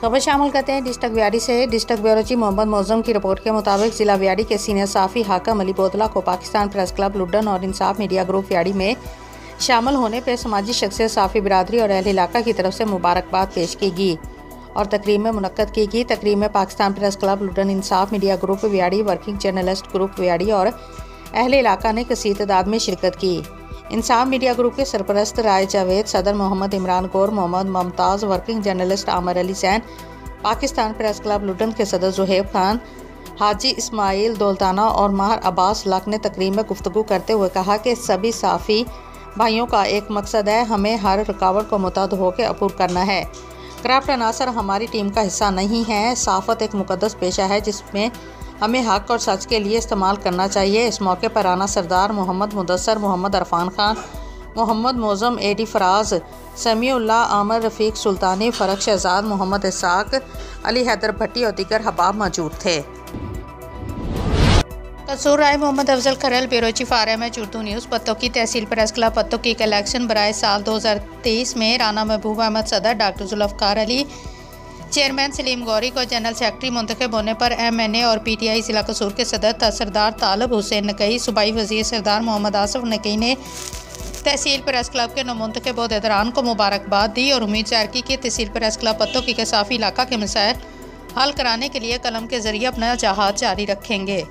खबर शामिल करते हैं डिस्ट्रिक्ट व्यारी से। District bureau chief Mohammad Maujam की रिपोर्ट के मुताबिक जिला व्यारी के सीनियर साफ़ी हाकम अली बोतला को पाकिस्तान प्रेस क्लब लुड्डन और इंसाफ मीडिया ग्रुप व्यारी में शामिल होने पर समाजी शख्सियत साफ़ी बिरादरी और अहल इलाका की तरफ से मुबारकबाद पेश की गई और तकरीब में मुनक्कद की गई। तकरीब में Pakistan press club Luddan, Insaf media group व्यारी, वर्किंग जर्नलिस्ट ग्रुप व्यारी और अहल इलाका ने कसीर तादाद में शिरकत की। इंसाफ मीडिया ग्रुप के सरपरस्त राय जावेद, सदर Mohammad Imran Gaur, Mohammad Mumtaz, working journalist Aamir Ali Sain, Pakistan press club Luddan के सदर जुहैब खान, हाजी इस्माइल दौलताना और माहर अब्बास लक ने तकरीब में गुफ्तगू करते हुए कहा कि सभी साफ़ी भाइयों का एक मकसद है, हमें हर रुकावट को मुतहद होकर अपूर करना है। क्राफ्ट अनासर हमारी टीम का हिस्सा नहीं है। सहाफ़त एक मुक़द्दस पेशा है जिसमें हमें हक़ और सच के लिए इस्तेमाल करना चाहिए। इस मौके पर राना सरदार, मोहम्मद मुदस्सर, मोहम्मद अरफान खान, मोहम्मद मौज़म, एडी फराज, समीउल्लाह, आमर रफ़ीक सुल्तानी, फ़रक शहजाद, मोहम्मद इसाक, अली हैदर भट्टी और दीगर हबाब मौजूद थे। Kasur Rai Mohammad Afzal Kharal, bureau chief RMH Urdu news. Pattoki tehsil press club Pattoki का इलेक्शन बराए साल 2023 में राना महबूब अहमद सदर, डॉक्टर जुल्फ़कार अली चेयरमैन, सलीम गौरी को जनरल सेक्रेटरी मुंतखब होने पर MNA और PTI जिला कसूर के सदर सरदार तालब हुसैन नकई, सूबाई वज़ीर सरदार मोहम्मद आसिफ नकई ने तहसील प्रेस क्लब के नवमुंतखब ओहदेदारान को मुबारकबाद दी और उम्मीद ज़ाहिर की कि तहसील प्रेस क्लब पत्तोकी के साफ़ी इलाका के मसाइल हल कराने के लिए कलम के ज़रिए अपना जहाद जारी रखेंगे।